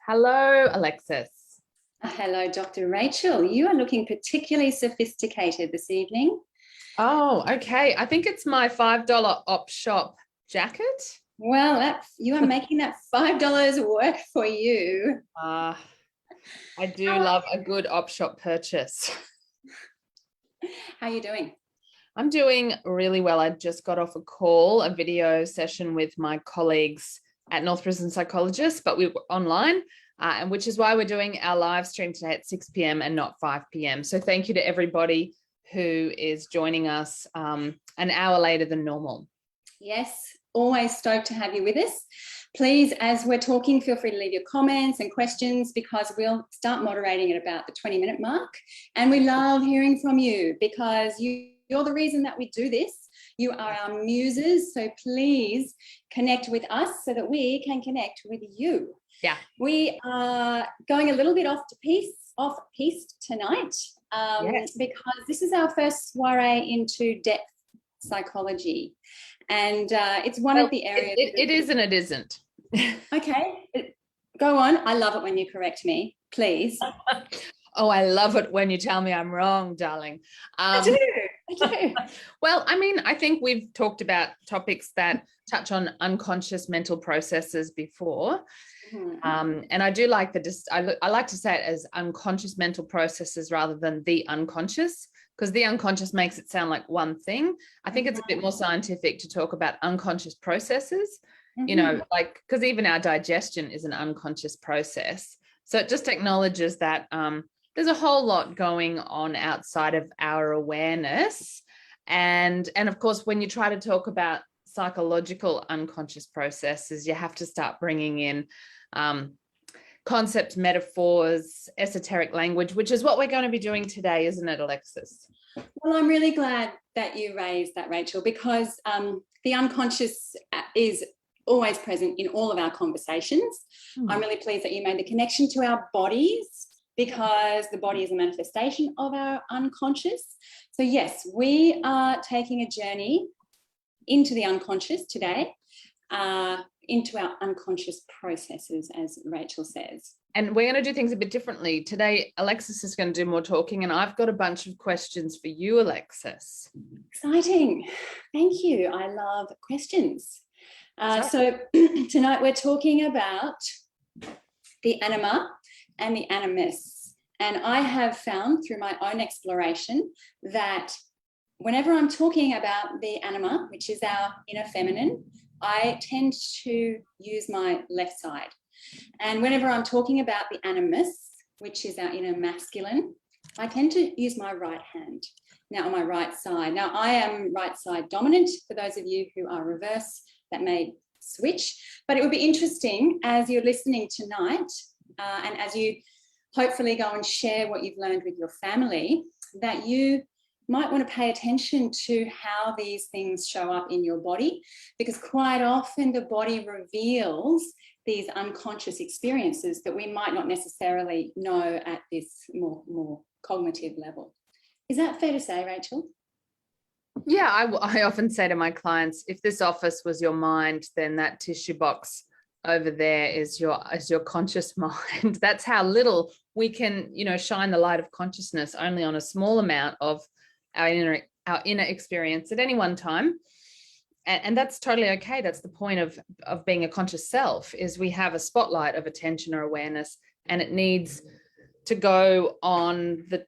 Hello, Alexis. Hello, Dr. Rachel. You are looking particularly sophisticated this evening. Oh, okay. I think it's my $5 op shop jacket. Well, you are making that $5 work for you. I do love a good op shop purchase. How are you doing? I'm doing really well. I just got off a video session with my colleagues at North Brisbane Psychologists, but we were online, and which is why we're doing our live stream today at 6 p.m. and not 5 p.m. So thank you to everybody who is joining us an hour later than normal. Yes, always stoked to have you with us. Please, as we're talking, feel free to leave your comments and questions because we'll start moderating at about the 20-minute mark. And we love hearing from you because you're the reason that we do this. You are our muses, so please connect with us so that we can connect with you. Yeah. We are going a little bit off piste tonight Yes. because this is our first soiree into depth psychology. And it's one of the areas... It is and it isn't. Okay, go on. I love it when you correct me, please. Oh, I love it when you tell me I'm wrong, darling. I do. Well, I mean, I think we've talked about topics that touch on unconscious mental processes before. Mm-hmm. And I do like I like to say it as unconscious mental processes rather than the unconscious, because the unconscious makes it sound like one thing. I think it's a bit more scientific to talk about unconscious processes, you know, like, because even our digestion is an unconscious process. So it just acknowledges that there's a whole lot going on outside of our awareness. And of course, when you try to talk about psychological unconscious processes, you have to start bringing in concepts, metaphors, esoteric language, which is what we're going to be doing today, isn't it, Alexis? Well, I'm really glad that you raised that, Rachel, because the unconscious is always present in all of our conversations. I'm really pleased that you made the connection to our bodies, because the body is a manifestation of our unconscious. So yes, we are taking a journey into the unconscious today, into our unconscious processes, as Rachel says. And we're going to do things a bit differently. Today, Alexis is going to do more talking, and I've got a bunch of questions for you, Alexis. Exciting. Thank you. I love questions. So tonight we're talking about the anima and the animus. And I have found through my own exploration that whenever I'm talking about the anima, which is our inner feminine, I tend to use my left side. And whenever I'm talking about the animus, which is our inner masculine, I tend to use my right hand, now on my right side. Now, I am right side dominant. For those of you who are reverse, that may switch. But it would be interesting as you're listening tonight and as you hopefully go and share what you've learned with your family, that you might want to pay attention to how these things show up in your body, because quite often the body reveals these unconscious experiences that we might not necessarily know at this more cognitive level. Is that fair to say, Rachel? Yeah, I often say to my clients, if this office was your mind, then that tissue box over there is your conscious mind. That's how little we can, you know, shine the light of consciousness only on a small amount of our inner experience at any one time. And that's totally okay. That's the point of being a conscious self, is we have a spotlight of attention or awareness, and it needs to go on the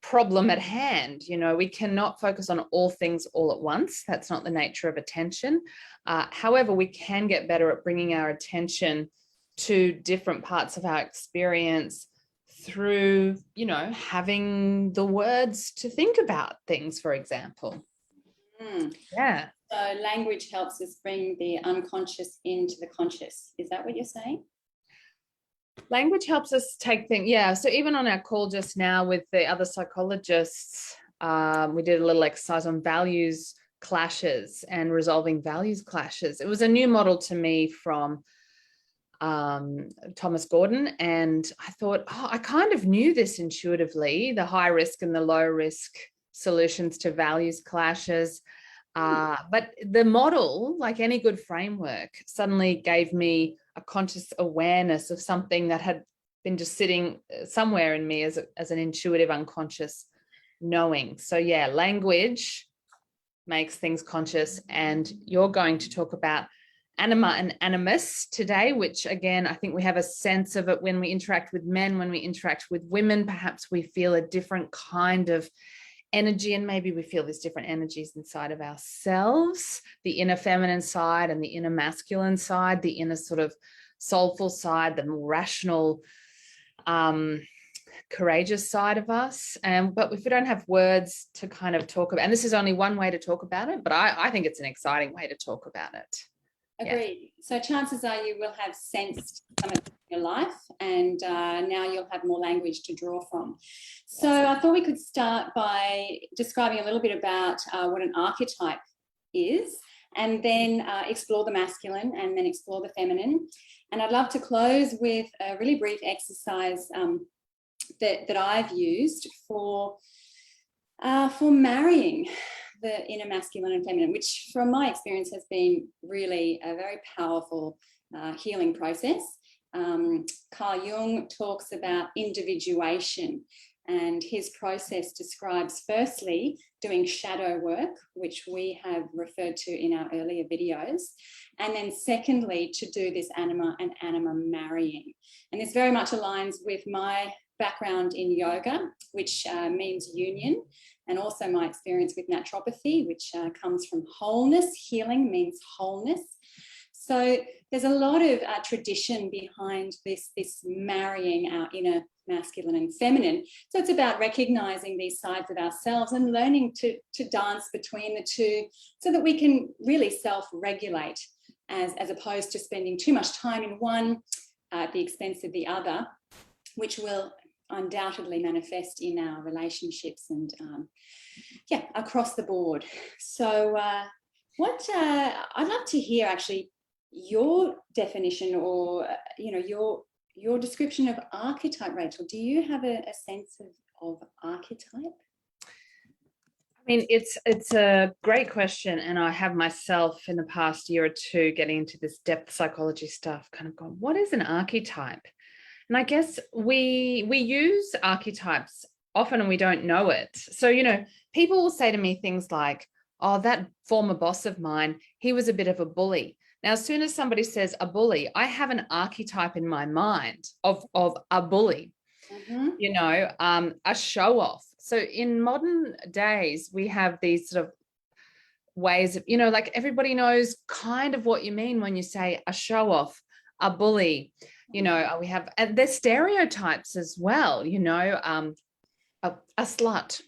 problem at hand. You know, we cannot focus on all things all at once. That's not the nature of attention. However, we can get better at bringing our attention to different parts of our experience through, you know, having the words to think about things, for example. Yeah. So language helps us bring the unconscious into the conscious. Is that what you're saying? Language helps us take things. Yeah. So even on our call just now with the other psychologists, we did a little exercise on values clashes and resolving values clashes. It was a new model to me from Thomas Gordon. And I thought, I kind of knew this intuitively, the high risk and the low risk solutions to values clashes. But the model, like any good framework, suddenly gave me a conscious awareness of something that had been just sitting somewhere in me as an intuitive unconscious knowing. So yeah, language makes things conscious. And you're going to talk about anima and animus today, which again, I think we have a sense of it when we interact with men, when we interact with women, perhaps we feel a different kind of energy, and maybe we feel these different energies inside of ourselves, the inner feminine side and the inner masculine side, the inner sort of soulful side, the more rational, courageous side of us. But if we don't have words to kind of talk about, and this is only one way to talk about it, but I think it's an exciting way to talk about it. Agreed. Yeah. So chances are you will have sensed some of it in your life, and now you'll have more language to draw from. So I thought we could start by describing a little bit about what an archetype is, and then explore the masculine and then explore the feminine. And I'd love to close with a really brief exercise that I've used for marrying the inner masculine and feminine, which from my experience has been really a very powerful healing process. Carl Jung talks about individuation, and his process describes firstly doing shadow work, which we have referred to in our earlier videos, and then secondly to do this anima and anima marrying. And this very much aligns with my background in yoga, which means union, and also my experience with naturopathy, which comes from wholeness. Healing means wholeness. So there's a lot of tradition behind this marrying our inner masculine and feminine. So it's about recognizing these sides of ourselves and learning to dance between the two so that we can really self-regulate as opposed to spending too much time in one at the expense of the other, which will undoubtedly manifest in our relationships and across the board. So I'd love to hear actually your definition or your description of archetype, Rachel. Do you have a sense of archetype? I mean, it's a great question, and I have myself in the past year or two getting into this depth psychology stuff, kind of gone, what is an archetype? And I guess we use archetypes often and we don't know it. So, people will say to me things like, oh, that former boss of mine, he was a bit of a bully. Now, as soon as somebody says a bully, I have an archetype in my mind of a bully, a show off. So in modern days, we have these sort of ways of, like everybody knows kind of what you mean when you say a show off, a bully. We have, and there's stereotypes as well, a slut,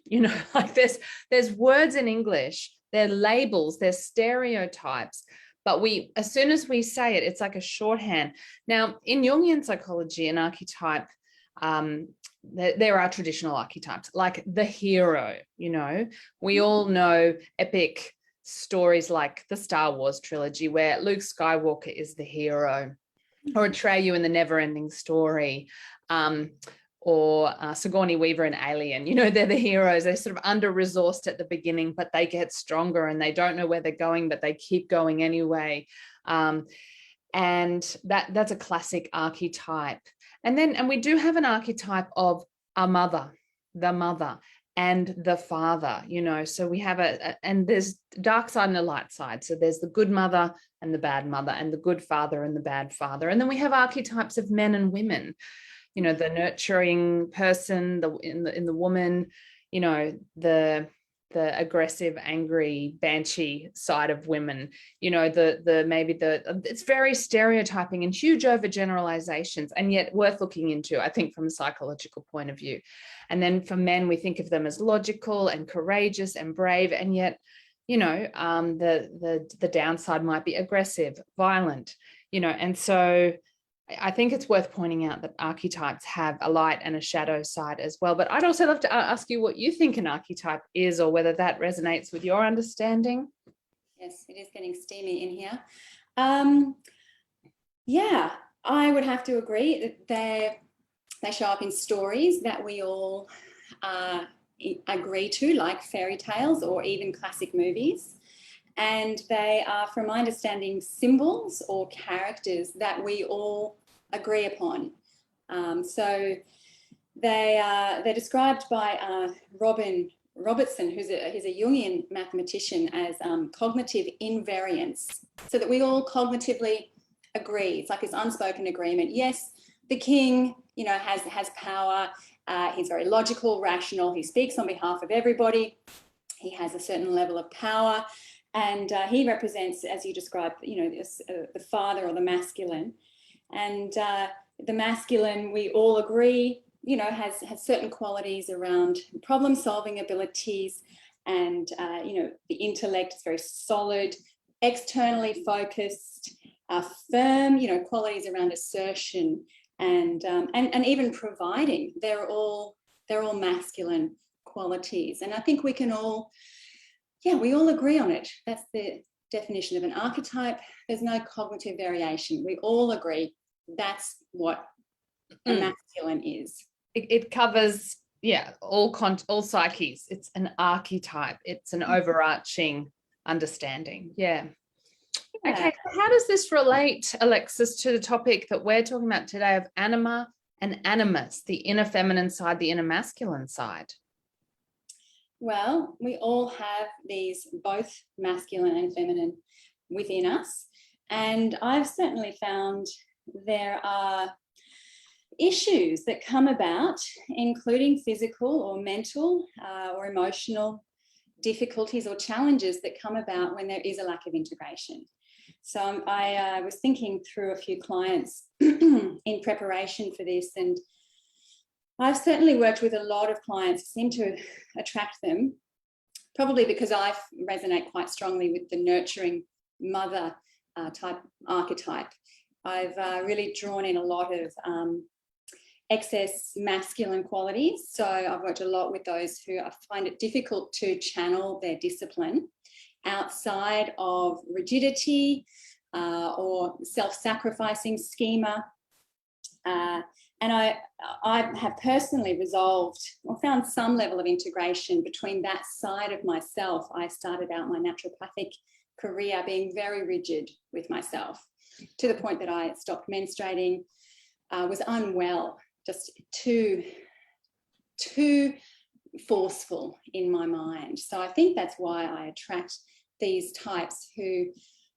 like there's words in English, they're labels, they're stereotypes, but as soon as we say it, it's like a shorthand. Now, in Jungian psychology, an archetype, there are traditional archetypes, like the hero, we all know epic stories like the Star Wars trilogy, where Luke Skywalker is the hero, or Atreyu in the Never-Ending Story, or Sigourney Weaver in Alien. They're the heroes. They're sort of under-resourced at the beginning, but they get stronger and they don't know where they're going, but they keep going anyway. And that's a classic archetype. And we do have an archetype of a mother, the mother, and the father, so we have and there's dark side and a light side. So there's the good mother and the bad mother, and the good father and the bad father. And then we have archetypes of men and women, the nurturing person, in the woman, the aggressive, angry, banshee side of women, it's very stereotyping and huge overgeneralizations, and yet worth looking into, I think, from a psychological point of view. And then for men, we think of them as logical and courageous and brave, and yet, the downside might be aggressive, violent, and so I think it's worth pointing out that archetypes have a light and a shadow side as well. But I'd also love to ask you what you think an archetype is, or whether that resonates with your understanding. Yes, it is getting steamy in here. I would have to agree that they show up in stories that we all agree to, like fairy tales or even classic movies. And they are, from my understanding, symbols or characters that we all agree upon. So they're described by Robin Robertson, he's a Jungian mathematician, as cognitive invariance, so that we all cognitively agree. It's like this unspoken agreement. Yes, the king, has power. He's very logical, rational. He speaks on behalf of everybody. He has a certain level of power, and he represents, as you described, the father or the masculine. And the masculine, we all agree, has certain qualities around problem-solving abilities, and the intellect is very solid, externally focused, firm, qualities around assertion and even providing. They're all masculine qualities, and I think we can all, we all agree on it. That's the definition of an archetype. There's no cognitive variation. We all agree that's what a masculine is. It covers, all psyches. It's an archetype. It's an overarching understanding. Yeah. Okay. How does this relate, Alexis, to the topic that we're talking about today of anima and animus, the inner feminine side, the inner masculine side? Well, we all have these both masculine and feminine within us. And I've certainly found there are issues that come about, including physical or mental or emotional difficulties or challenges that come about when there is a lack of integration. So I was thinking through a few clients in preparation for this, and I've certainly worked with a lot of clients, seem to attract them, probably because I resonate quite strongly with the nurturing mother type archetype. I've really drawn in a lot of excess masculine qualities. So I've worked a lot with those who find it difficult to channel their discipline outside of rigidity or self-sacrificing schema. And I have personally resolved or found some level of integration between that side of myself. I started out my naturopathic career being very rigid with myself, to the point that I stopped menstruating, was unwell, just too forceful in my mind. So I think that's why I attract these types who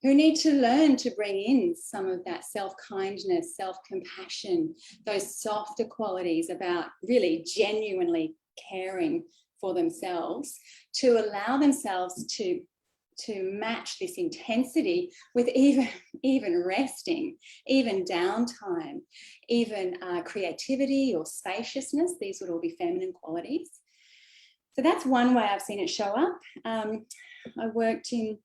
need to learn to bring in some of that self-kindness, self-compassion, those softer qualities about really genuinely caring for themselves, to allow themselves to match this intensity with even resting, even downtime, even creativity or spaciousness. These would all be feminine qualities. So that's one way I've seen it show up. I worked in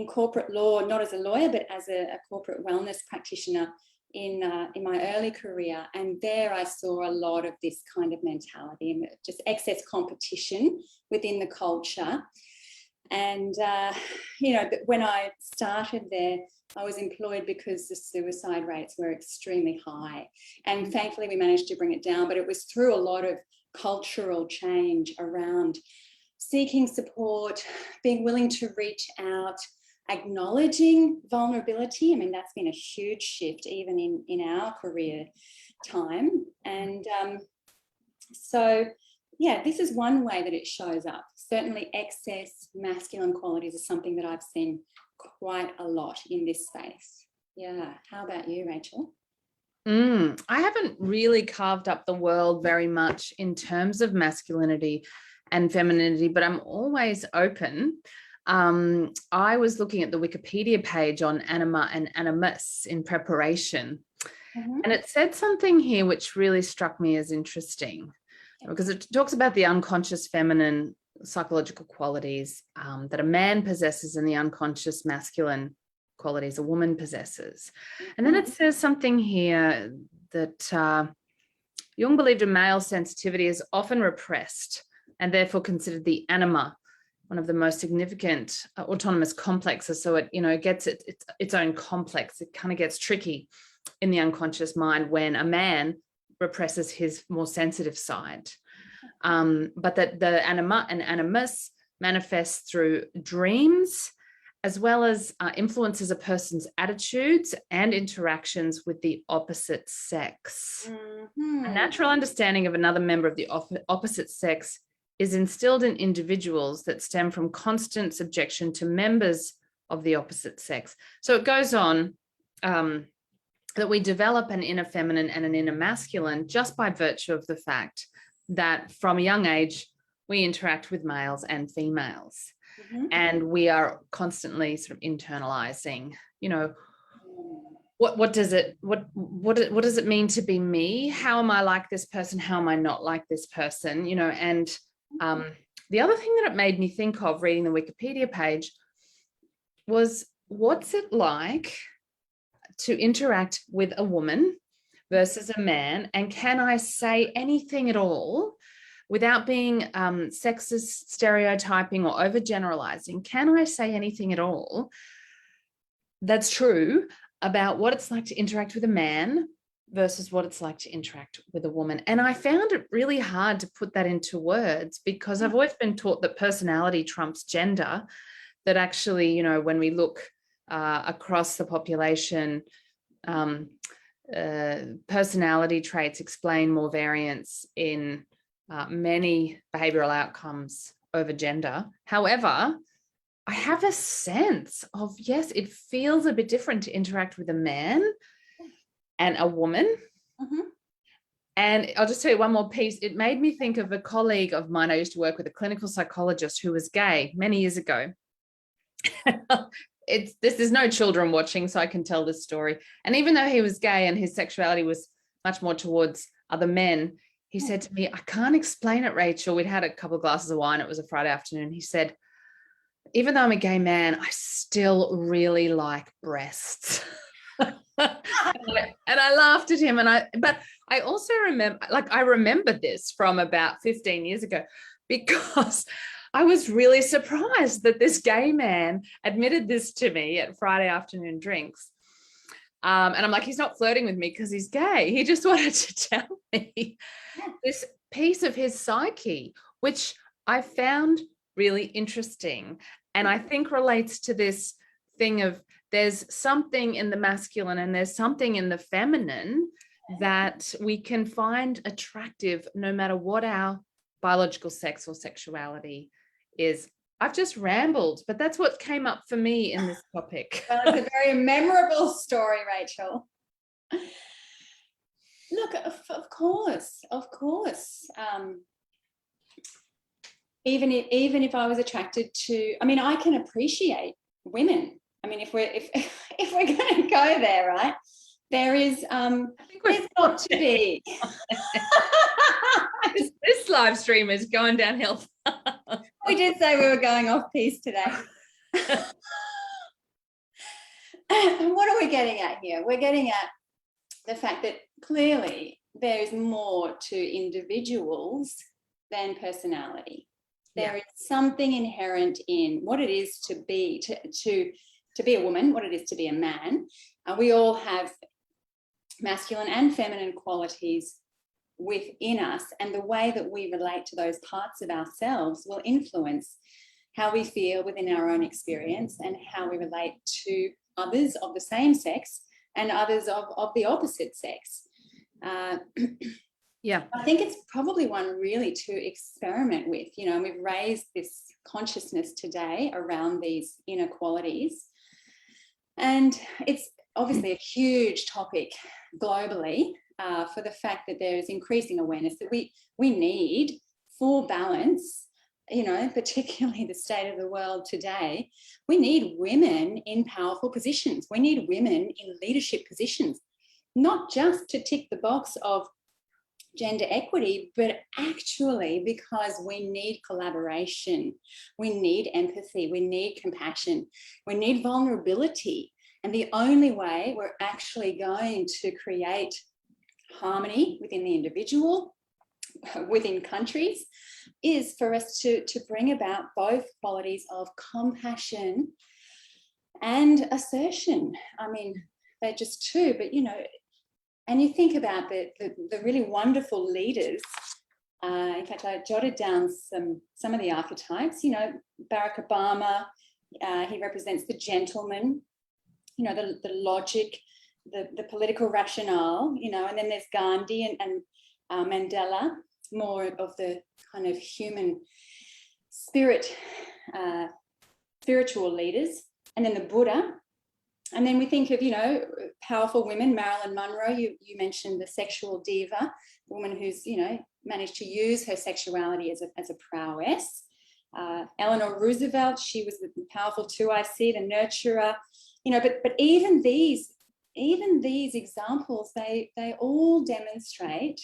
corporate law, not as a lawyer, but as a corporate wellness practitioner in my early career. And there I saw a lot of this kind of mentality and just excess competition within the culture. And, when I started there, I was employed because the suicide rates were extremely high. And thankfully, we managed to bring it down. But it was through a lot of cultural change around seeking support, being willing to reach out, acknowledging vulnerability. I mean, that's been a huge shift even in our career time. And this is one way that it shows up. Certainly excess masculine qualities is something that I've seen quite a lot in this space. Yeah. How about you, Rachel? I haven't really carved up the world very much in terms of masculinity and femininity, but I'm always open. I was looking at the Wikipedia page on Anima and Animus in preparation, and it said something here which really struck me as interesting, because it talks about the unconscious feminine psychological qualities that a man possesses and the unconscious masculine qualities a woman possesses. And then it says something here that Jung believed a male sensitivity is often repressed and therefore considered the anima one of the most significant autonomous complexes. So it gets its own complex. It kind of gets tricky in the unconscious mind when a man represses his more sensitive side. But that the anima and animus manifests through dreams, as well as influences a person's attitudes and interactions with the opposite sex. Mm-hmm. A natural understanding of another member of the opposite sex is instilled in individuals that stem from constant subjection to members of the opposite sex. So it goes on that we develop an inner feminine and an inner masculine just by virtue of the fact that from a young age, we interact with males and females. Mm-hmm. And we are constantly sort of internalizing, what does it mean to be me? How am I like this person? How am I not like this person? And the other thing that it made me think of reading the Wikipedia page was, what's it like to interact with a woman versus a man? And can I say anything at all without being sexist, stereotyping, or overgeneralizing? Can I say anything at all that's true about what it's like to interact with a man versus what it's like to interact with a woman? And I found it really hard to put that into words, because I've always been taught that personality trumps gender, that actually, when we look across the population, personality traits explain more variance in many behavioral outcomes over gender. However, I have a sense of, yes, it feels a bit different to interact with a man and a woman. Mm-hmm. And I'll just tell you one more piece. It made me think of a colleague of mine. I used to work with, a clinical psychologist who was gay many years ago. There's no children watching, so I can tell this story. And even though he was gay and his sexuality was much more towards other men, he said to me, I can't explain it, Rachel. We'd had a couple of glasses of wine. It was a Friday afternoon. He said, even though I'm a gay man, I still really like breasts. And I laughed at him. But I also remember this from about 15 years ago, because I was really surprised that this gay man admitted this to me at Friday afternoon drinks. And I'm like, he's not flirting with me because he's gay. He just wanted to tell me this piece of his psyche, which I found really interesting. And I think relates to this thing of, there's something in the masculine and there's something in the feminine that we can find attractive no matter what our biological sex or sexuality is. I've just rambled, but that's what came up for me in this topic. Well, it's a very memorable story, Rachel. Look, of course. Even if I was attracted to, I can appreciate women. If we're going to go there, right? There is, there's got to be. This live stream is going downhill. We did say we were going off piece today. What are we getting at here? We're getting at the fact that clearly there is more to individuals than personality. There is something inherent in what it is to be a woman, what it is to be a man. We all have masculine and feminine qualities within us, and the way that we relate to those parts of ourselves will influence how we feel within our own experience and how we relate to others of the same sex and others of the opposite sex. Yeah, I think it's probably one really to experiment with, and we've raised this consciousness today around these inequalities. And it's obviously a huge topic globally, for the fact that there is increasing awareness that we need for balance, particularly the state of the world today. We need women in powerful positions. We need women in leadership positions, not just to tick the box of gender equity, but actually because we need collaboration, we need empathy, we need compassion, we need vulnerability. And the only way we're actually going to create harmony within the individual, within countries, is for us to bring about both qualities of compassion and assertion. They're just two, but and you think about the really wonderful leaders In fact, I jotted down some of the archetypes. Barack Obama, he represents the gentleman, the logic, the political rationale, and then there's Gandhi and Mandela, more of the kind of human spirit, spiritual leaders, and then the Buddha. And then we think of, powerful women, Marilyn Monroe, you mentioned the sexual diva, the woman who's, managed to use her sexuality as a prowess. Eleanor Roosevelt, she was the powerful too, I see, the nurturer, but even these examples, they all demonstrate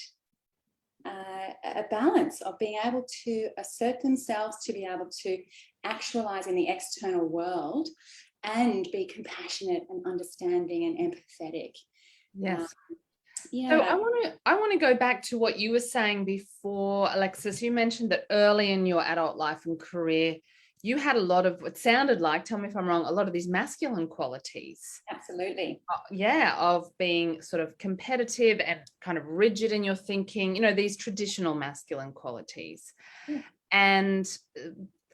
a balance of being able to assert themselves, to be able to actualize in the external world and be compassionate and understanding and empathetic. Yes. Yeah. So I want to go back to what you were saying before, Alexis. You mentioned that early in your adult life and career, you had a lot of, it sounded like, tell me if I'm wrong, a lot of these masculine qualities. Absolutely. Of being sort of competitive and kind of rigid in your thinking, these traditional masculine qualities. Yeah. And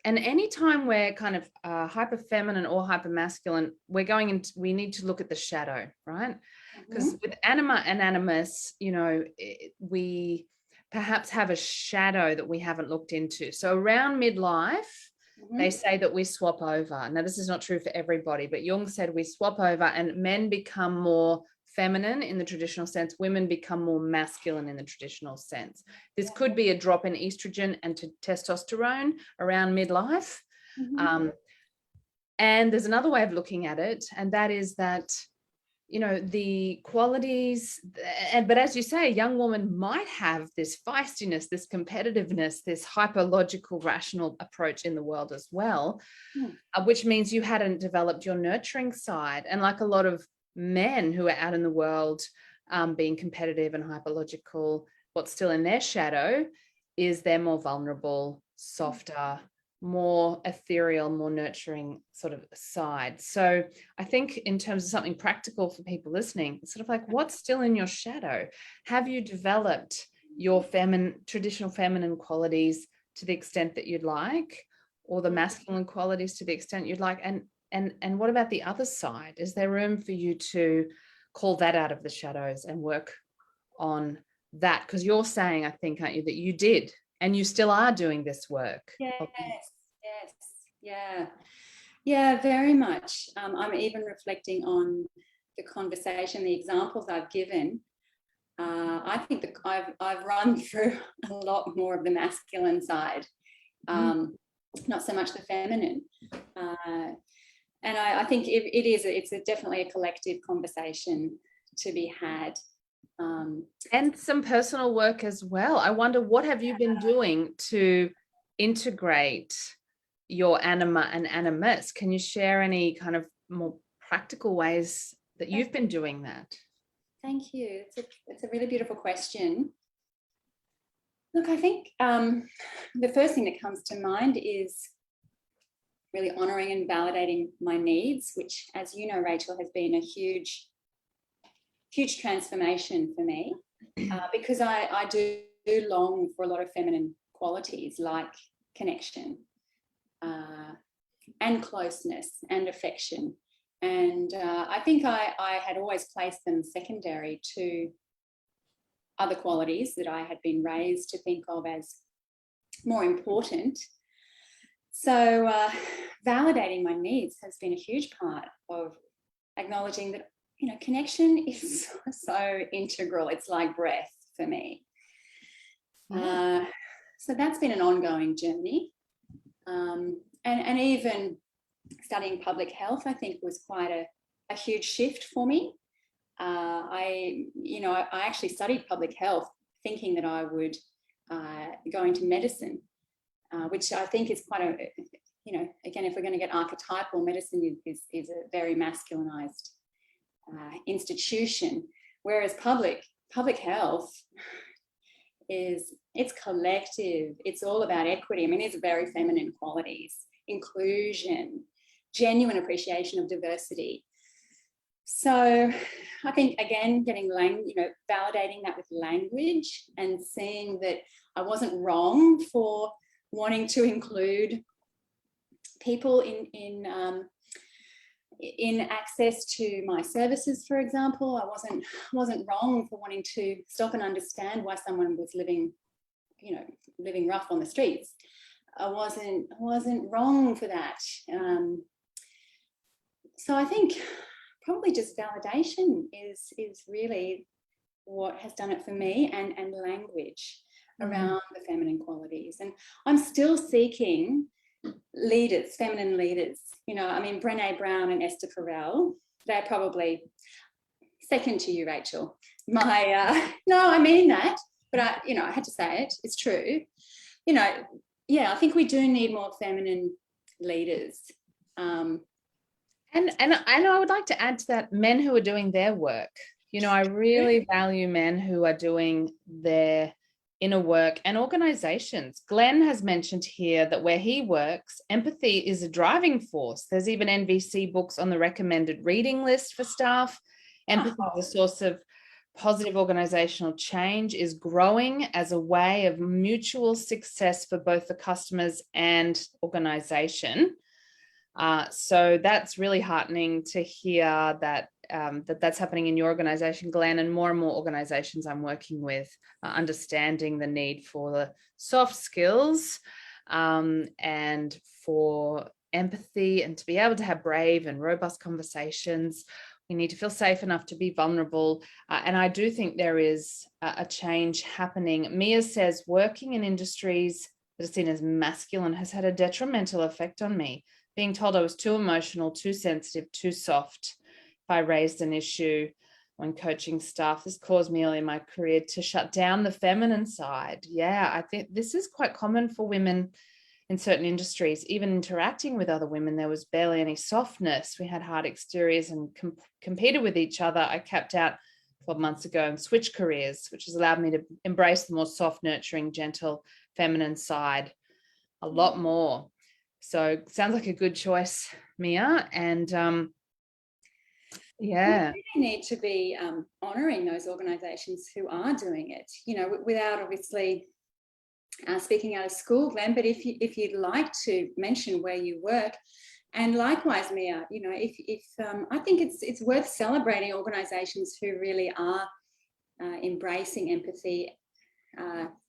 any time we're kind of hyper feminine or hyper masculine, we need to look at the shadow, right? Because with Anima and Animus, we perhaps have a shadow that we haven't looked into. So around midlife, they say that we swap over. Now, this is not true for everybody, but Jung said we swap over and men become more feminine in the traditional sense, women become more masculine in the traditional sense. This could be a drop in estrogen and testosterone around midlife. And there's another way of looking at it, and that is that, the qualities, but as you say, a young woman might have this feistiness, this competitiveness, this hyperlogical, rational approach in the world as well, which means you hadn't developed your nurturing side. And like a lot of men who are out in the world being competitive and hyperlogical, what's still in their shadow is they're more vulnerable, softer, more ethereal, more nurturing sort of side. So I think in terms of something practical for people listening, it's sort of like, what's still in your shadow? Have you developed your traditional feminine qualities to the extent that you'd like, or the masculine qualities to the extent you'd like? And what about the other side? Is there room for you to call that out of the shadows and work on that? Because you're saying, I think, aren't you, that you did and you still are doing this work? Yeah, very much. I'm even reflecting on the conversation, the examples I've given. I think that I've run through a lot more of the masculine side, not so much the feminine. And I think it's definitely a collective conversation to be had. And some personal work as well. I wonder, what have you been doing to integrate your Anima and Animus? Can you share any kind of more practical ways that you've been doing that? Thank you. It's a really beautiful question. Look, I think the first thing that comes to mind is really honouring and validating my needs, which, as you know, Rachel, has been a huge transformation for me, because I do long for a lot of feminine qualities like connection and closeness and affection. And I think I had always placed them secondary to other qualities that I had been raised to think of as more important. So validating my needs has been a huge part of acknowledging that, connection is so integral. It's like breath for me. So that's been an ongoing journey. And even studying public health, I think, was quite a huge shift for me. I actually studied public health thinking that I would go into medicine, which I think is quite again, if we're going to get archetypal, medicine is a very masculinized institution, whereas public health it's collective. It's all about equity. I mean, these are very feminine qualities: inclusion, genuine appreciation of diversity. So I think, again, getting validating that with language and seeing that I wasn't wrong for wanting to include people in access to my services, for example. I wasn't wrong for wanting to stop and understand why someone was living rough on the streets. I wasn't wrong for that. So I think probably just validation is really what has done it for me, and language around the feminine qualities. And I'm still seeking leaders, feminine leaders. I mean, Brené Brown and Esther Perel, they're probably second to you, Rachel. No, I mean that, but I had to say it. It's true. I think we do need more feminine leaders. And I would like to add to that, men who are doing their work. I really value men who are doing their inner work, and organizations. Glenn has mentioned here that where he works, empathy is a driving force. There's even NVC books on the recommended reading list for staff. Empathy is a source of positive organizational change, is growing as a way of mutual success for both the customers and organization. So that's really heartening to hear that that's happening in your organization, Glenn, and more organizations I'm working with are understanding the need for the soft skills and for empathy, and to be able to have brave and robust conversations. We need to feel safe enough to be vulnerable. And I do think there is a change happening. Mia says, working in industries that are seen as masculine has had a detrimental effect on me. Being told I was too emotional, too sensitive, too soft. If I raised an issue when coaching staff, this caused me early in my career to shut down the feminine side. Yeah, I think this is quite common for women in certain industries. Even interacting with other women, there was barely any softness. We had hard exteriors and competed with each other. I capped out 12 months ago and switched careers, which has allowed me to embrace the more soft, nurturing, gentle, feminine side a lot more. So sounds like a good choice, Mia. And yeah, we really need to be honouring those organisations who are doing it, without obviously speaking out of school, Glenn. But if you'd like to mention where you work, and likewise, Mia, if I think it's worth celebrating organisations who really are embracing empathy,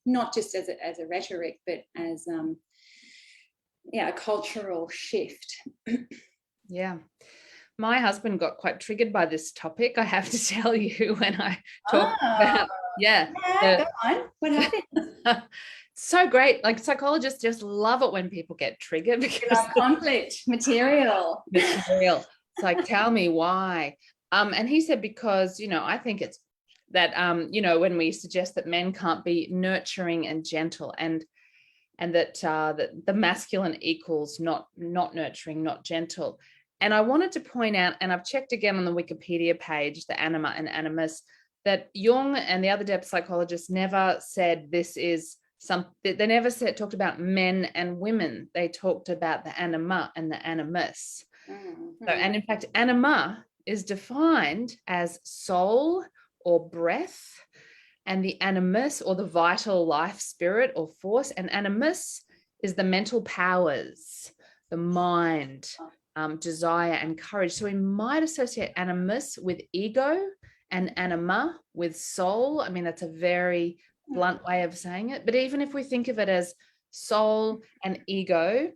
not just as a rhetoric, but as a cultural shift. Yeah. My husband got quite triggered by this topic, I have to tell you, when I talked about, go on. What happened? So great. Like, psychologists just love it when people get triggered, because conflict material. It's like, tell me why. And he said, because, I think it's that, when we suggest that men can't be nurturing and gentle, and that the masculine equals not nurturing, not gentle. And I wanted to point out, and I've checked again on the Wikipedia page, the Anima and Animus, that Jung and the other depth psychologists never said this is they never talked about men and women. They talked about the anima and the animus. So, and in fact, anima is defined as soul or breath, and the animus, or the vital life spirit or force, and animus is the mental powers, the mind, desire and courage. So we might associate animus with ego and anima with soul. I mean, that's a very blunt way of saying it. But even if we think of it as soul and ego,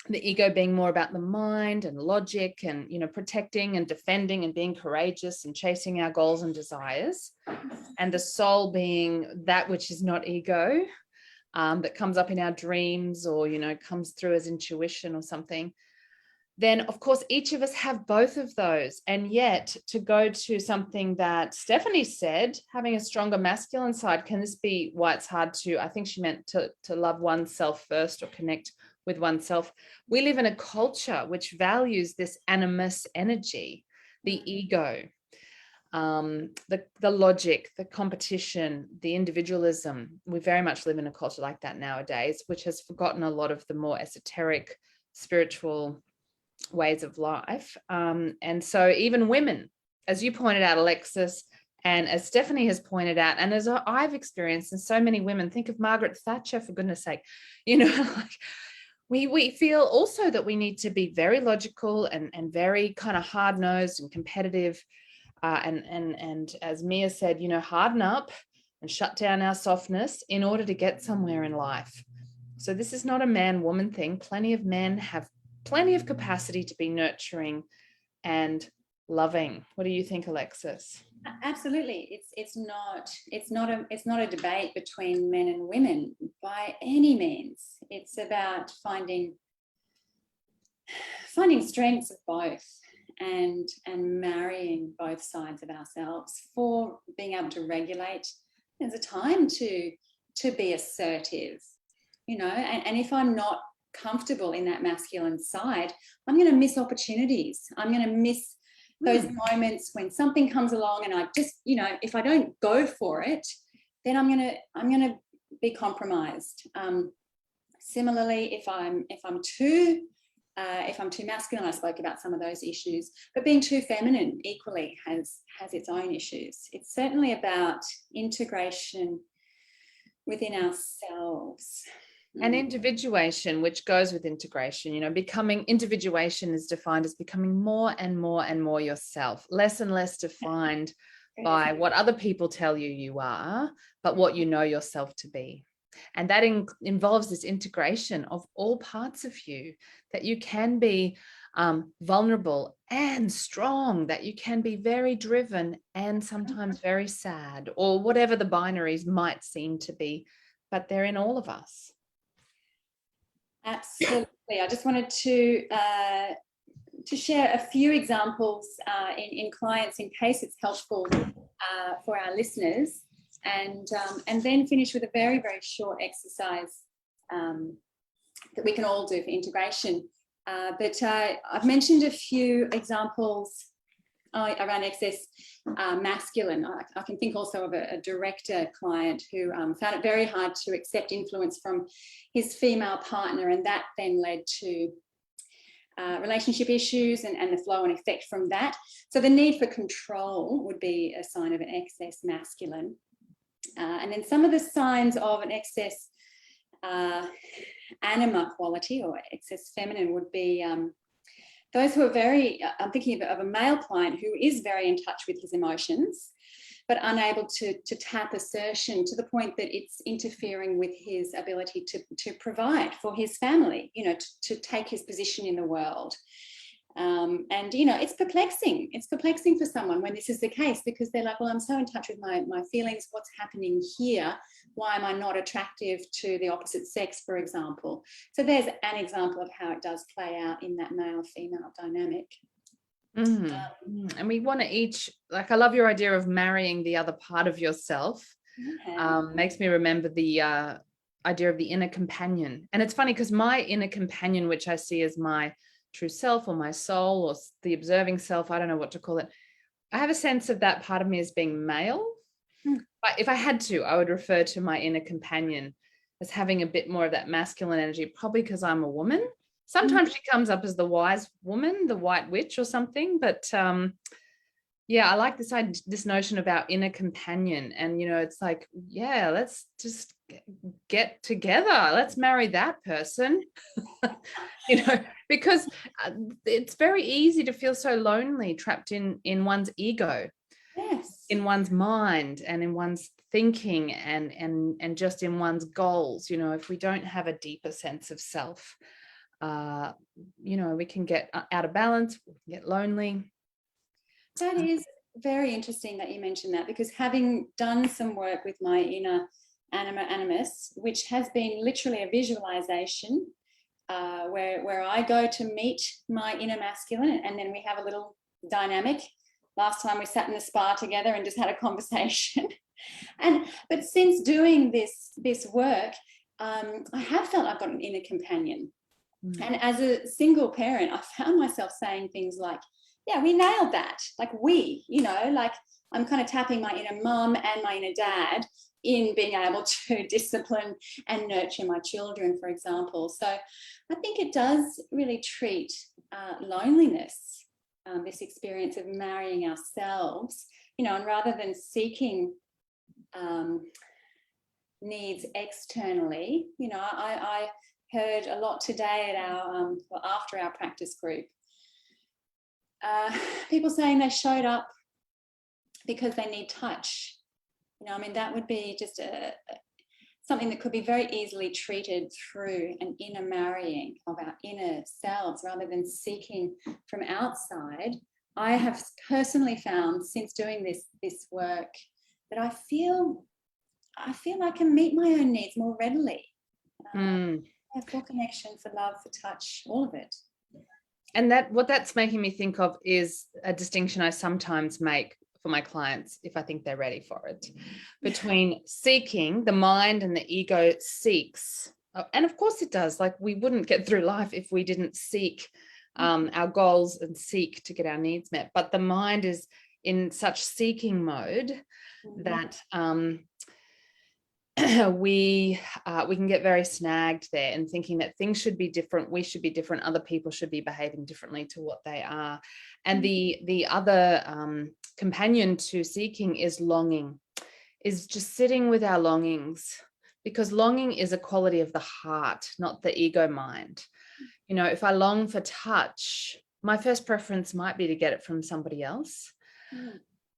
the ego being more about the mind and logic and, protecting and defending and being courageous and chasing our goals and desires, and the soul being that which is not ego, that comes up in our dreams, or, comes through as intuition or something, then of course each of us have both of those. And yet, to go to something that Stephanie said, having a stronger masculine side, can this be why it's hard to, I think she meant to love oneself first, or connect with oneself. We live in a culture which values this animus energy, the ego, the logic, the competition, the individualism. We very much live in a culture like that nowadays, which has forgotten a lot of the more esoteric, spiritual ways of life. And so even women, as you pointed out, Alexis, and as Stephanie has pointed out, and as I've experienced, and so many women, think of Margaret Thatcher, for goodness sake, like we feel also that we need to be very logical and very kind of hard-nosed and competitive. And as Mia said, harden up and shut down our softness in order to get somewhere in life. So this is not a man-woman thing. Plenty of men have plenty of capacity to be nurturing and loving. What do you think, Alexis? Absolutely. It's not a debate between men and women by any means. It's about finding strengths of both and marrying both sides of ourselves for being able to regulate. There's a time to be assertive, and if I'm not comfortable in that masculine side, I'm going to miss opportunities. I'm going to miss those moments when something comes along and I just, if I don't go for it, then I'm going to be compromised. Similarly, if I'm too masculine, I spoke about some of those issues, but being too feminine equally has its own issues. It's certainly about integration within ourselves. And individuation, which goes with integration, individuation is defined as becoming more and more and more yourself, less and less defined by what other people tell you are, but what you know yourself to be. And that involves this integration of all parts of you, that you can be vulnerable and strong, that you can be very driven and sometimes very sad, or whatever the binaries might seem to be, but they're in all of us. Absolutely. I just wanted to share a few examples in clients in case it's helpful for our listeners, and then finish with a very, very short exercise that we can all do for integration. But I've mentioned a few examples around excess masculine. I can think also of a director client who found it very hard to accept influence from his female partner, and that then led to relationship issues and the flow and effect from that. So the need for control would be a sign of an excess masculine. And then some of the signs of an excess anima quality or excess feminine would be those who are very, I'm thinking of a male client who is very in touch with his emotions, but unable to tap assertion to the point that it's interfering with his ability to provide for his family, to take his position in the world. And, it's perplexing. It's perplexing for someone when this is the case, because they're like, well, I'm so in touch with my feelings. What's happening here? Why am I not attractive to the opposite sex, for example? So there's an example of how it does play out in that male-female dynamic. And we want to each, I love your idea of marrying the other part of yourself. Makes me remember the idea of the inner companion. And it's funny because my inner companion, which I see as my true self or my soul or the observing self, I don't know what to call it, I have a sense of that part of me as being male. But if I had to, I would refer to my inner companion as having a bit more of that masculine energy, probably because I'm a woman. Sometimes she comes up as the wise woman, the white witch or something, but I like this notion about inner companion. And it's like, let's just get together, let's marry that person. Because it's very easy to feel so lonely, trapped in one's ego, in one's mind and in one's thinking and just in one's goals. If we don't have a deeper sense of self, we can get out of balance, we can get lonely. That is very interesting that you mentioned that, because having done some work with my inner Anima and Animus, which has been literally a visualization where I go to meet my inner masculine, and then we have a little dynamic. Last time we sat in the spa together and just had a conversation. But since doing this work, I have felt I've got an inner companion. And as a single parent, I found myself saying things like, yeah, we nailed that. Like I'm kind of tapping my inner mum and my inner dad in being able to discipline and nurture my children, for example. So I think it does really treat loneliness, this experience of marrying ourselves, you know, and rather than seeking needs externally, you know, I heard a lot today at our, well, after our practice group, people saying they showed up because they need touch. You know, I mean, that would be just something that could be very easily treated through an inner marrying of our inner selves rather than seeking from outside. I have personally found since doing this work that I feel I can meet my own needs more readily. For connection, for love, for touch, all of it. And what that's making me think of is a distinction I sometimes make for my clients, if I think they're ready for it, between seeking. The mind and the ego seeks, and of course it does. Like, we wouldn't get through life if we didn't seek our goals and seek to get our needs met. But the mind is in such seeking mode that we can get very snagged there and thinking that things should be different, we should be different, other people should be behaving differently to what they are. And the other companion to seeking is longing, is just sitting with our longings, because longing is a quality of the heart, not the ego mind. You know, if I long for touch, my first preference might be to get it from somebody else.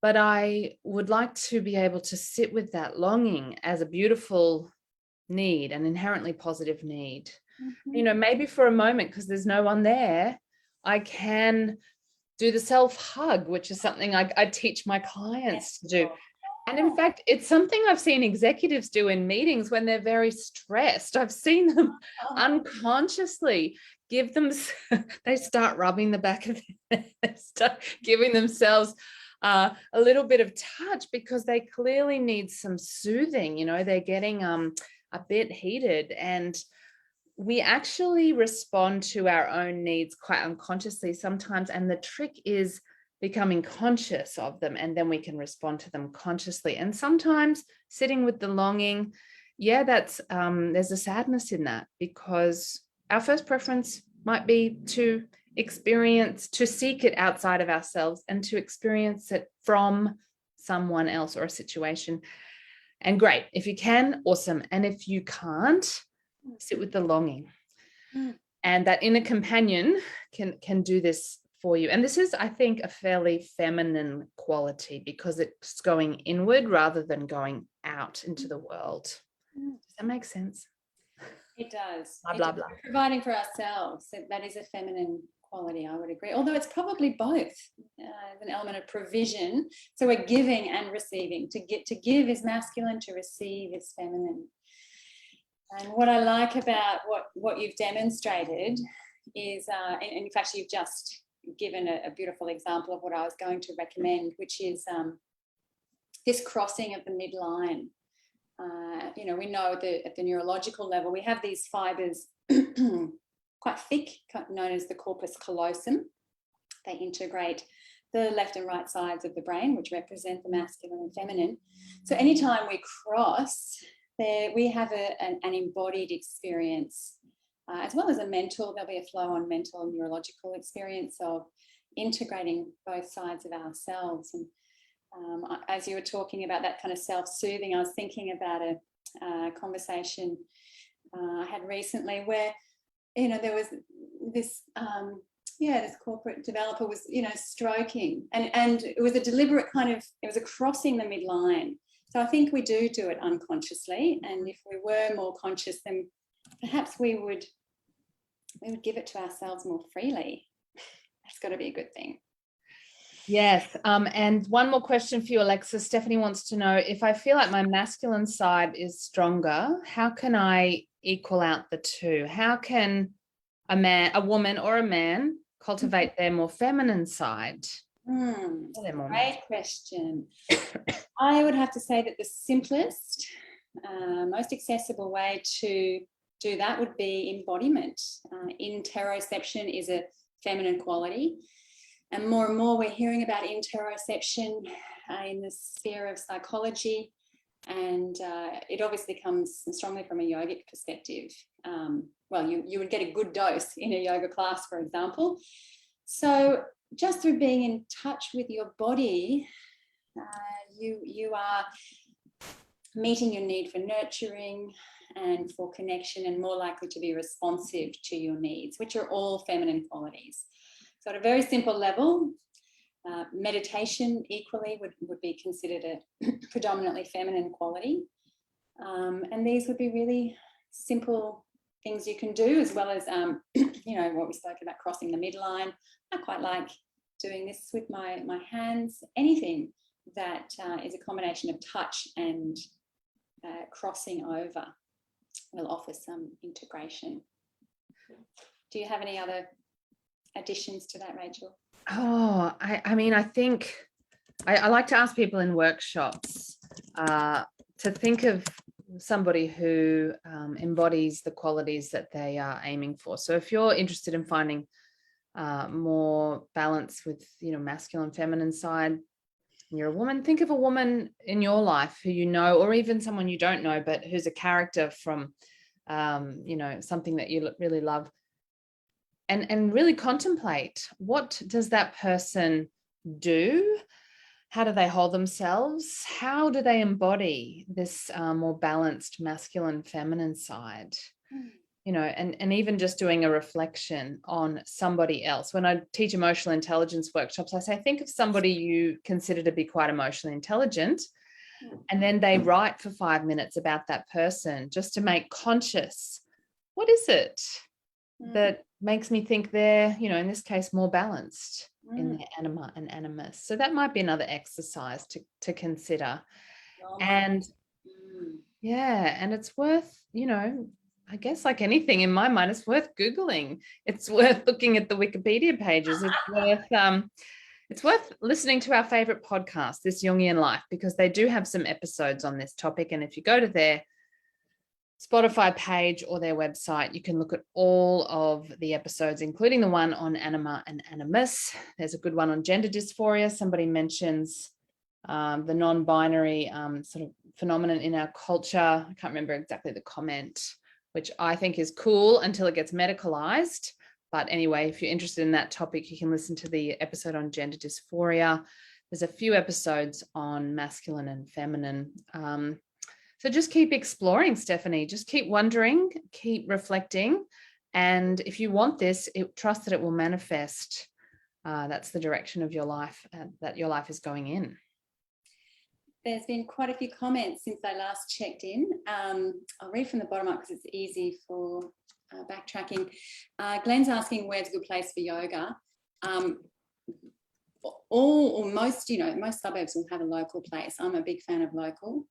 But I would like to be able to sit with that longing as a beautiful need, an inherently positive need. You know, maybe for a moment, because there's no one there, I can do the self-hug, which is something I teach my clients to do. And in fact, it's something I've seen executives do in meetings when they're very stressed. I've seen them unconsciously give them, they start rubbing the back of their head, they start giving themselves a little bit of touch, because they clearly need some soothing. You know, they're getting a bit heated, and we actually respond to our own needs quite unconsciously sometimes. And the trick is becoming conscious of them, and then we can respond to them consciously. And sometimes sitting with the longing, yeah, that's there's a sadness in that, because our first preference might be to seek it outside of ourselves and to experience it from someone else or a situation. And great, if you can, awesome. And if you can't, sit with the longing. And that inner companion can do this for you. And this is, I think, a fairly feminine quality, because it's going inward rather than going out into the world. Does that make sense? It does. Blah, blah, blah. Providing for ourselves, that is a feminine quality, I would agree. Although it's probably both. An element of provision. So we're giving and receiving. To give is masculine, to receive is feminine. And what I like about what you've demonstrated is, and in fact, you've just given a beautiful example of what I was going to recommend, which is this crossing of the midline. You know, we know that at the neurological level, we have these fibers quite thick, known as the corpus callosum. They integrate the left and right sides of the brain, which represent the masculine and feminine. So anytime we cross there, we have an embodied experience, as well as a mental. There'll be a flow on mental and neurological experience of integrating both sides of ourselves. And as you were talking about that kind of self-soothing, I was thinking about a conversation I had recently where, you know, there was this this corporate developer was, you know, stroking, and it was a deliberate kind of, it was a crossing the midline. So I think we do it unconsciously, and if we were more conscious, then perhaps we would give it to ourselves more freely. That's got to be a good thing. Yes. And one more question for you, Alexa. Stephanie wants to know, if I feel like my masculine side is stronger, how can I equal out the two? How can a woman or a man cultivate their more feminine side? Great question. I would have to say that the simplest, most accessible way to do that would be embodiment. Interoception is a feminine quality. And more we're hearing about interoception in the sphere of psychology. And it obviously comes strongly from a yogic perspective. well, you would get a good dose in a yoga class, for example. So just through being in touch with your body, you are meeting your need for nurturing and for connection, and more likely to be responsive to your needs, which are all feminine qualities. So at a very simple level, meditation equally would be considered a predominantly feminine quality. And these would be really simple things you can do, as well as, you know, what we spoke about, crossing the midline. I quite like doing this with my hands. Anything that is a combination of touch and crossing over will offer some integration. Do you have any other additions to that, Rachel? Oh, I mean, I think I like to ask people in workshops to think of somebody who embodies the qualities that they are aiming for. So if you're interested in finding more balance with, you know, masculine, feminine side, and you're a woman, think of a woman in your life who you know, or even someone you don't know, but who's a character from, you know, something that you really love. And really contemplate, what does that person do? How do they hold themselves? How do they embody this more balanced masculine feminine side? You know, and even just doing a reflection on somebody else. When I teach emotional intelligence workshops, I say, think of somebody you consider to be quite emotionally intelligent, and then they write for 5 minutes about that person, just to make conscious, what is it that makes me think they're, you know, in this case, more balanced in their anima and animus. So that might be another exercise to consider. And yeah, and it's worth, you know, I guess like anything in my mind, it's worth Googling. It's worth looking at the Wikipedia pages. It's worth listening to our favorite podcast, This Jungian Life, because they do have some episodes on this topic. And if you go to their Spotify page or their website, you can look at all of the episodes, including the one on Anima and Animus. There's a good one on gender dysphoria. Somebody mentions the non-binary sort of phenomenon in our culture. I can't remember exactly the comment, which I think is cool until it gets medicalized. But anyway, if you're interested in that topic, you can listen to the episode on gender dysphoria. There's a few episodes on masculine and feminine. So just keep exploring, Stephanie. Just keep wondering, keep reflecting. And if you want this, trust that it will manifest. That's the direction of your life, that your life is going in. There's been quite a few comments since I last checked in. I'll read from the bottom up because it's easy for backtracking. Glenn's asking, where's a good place for yoga? Most suburbs will have a local place. I'm a big fan of local.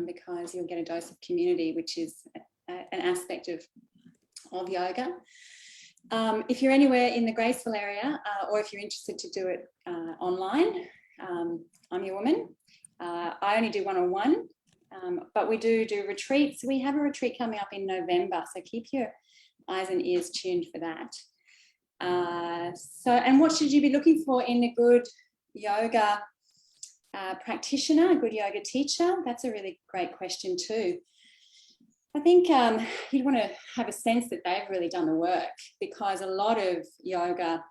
Because you'll get a dose of community, which is an aspect of yoga. If you're anywhere in the Graceful area, or if you're interested to do it online, I'm your woman. I only do one-on-one, but we do retreats. We have a retreat coming up in November, so keep your eyes and ears tuned for that. And what should you be looking for in a good yoga practitioner, a good yoga teacher? That's a really great question too. I think you'd want to have a sense that they've really done the work, because a lot of yoga,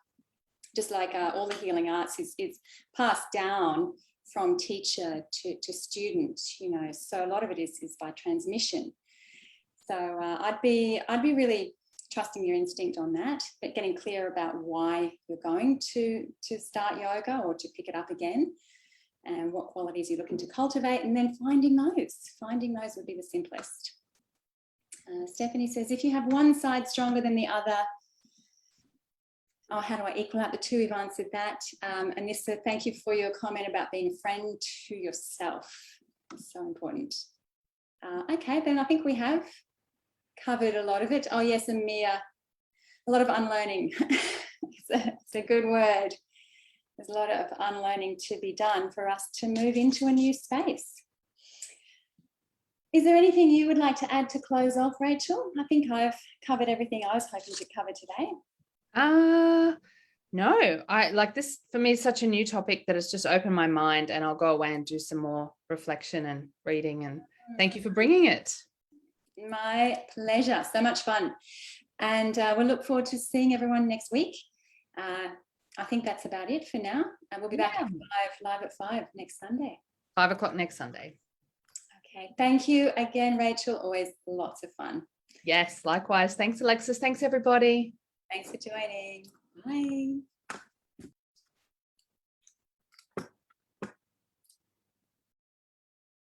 just like all the healing arts, is passed down from teacher to student, you know, so a lot of it is by transmission. So I'd be really trusting your instinct on that, but getting clear about why you're going to start yoga or to pick it up again, and what qualities you're looking to cultivate, and then finding those would be the simplest. Stephanie says, if you have one side stronger than the other, how do I equal out the two? We've answered that. And this said, thank you for your comment about being a friend to yourself. It's so important. Okay, then I think we have covered a lot of it. Oh yes, Amir, a lot of unlearning. It's a good word. There's a lot of unlearning to be done for us to move into a new space. Is there anything you would like to add to close off, Rachel? I think I've covered everything I was hoping to cover today. No, I like this. For me, is such a new topic that it's just opened my mind, and I'll go away and do some more reflection and reading. And thank you for bringing it. My pleasure. So much fun. And we'll look forward to seeing everyone next week. I think that's about it for now. And we'll be back at 5, live at 5 next Sunday. 5 o'clock next Sunday. Okay. Thank you again, Rachel. Always lots of fun. Yes, likewise. Thanks, Alexis. Thanks, everybody. Thanks for joining. Bye.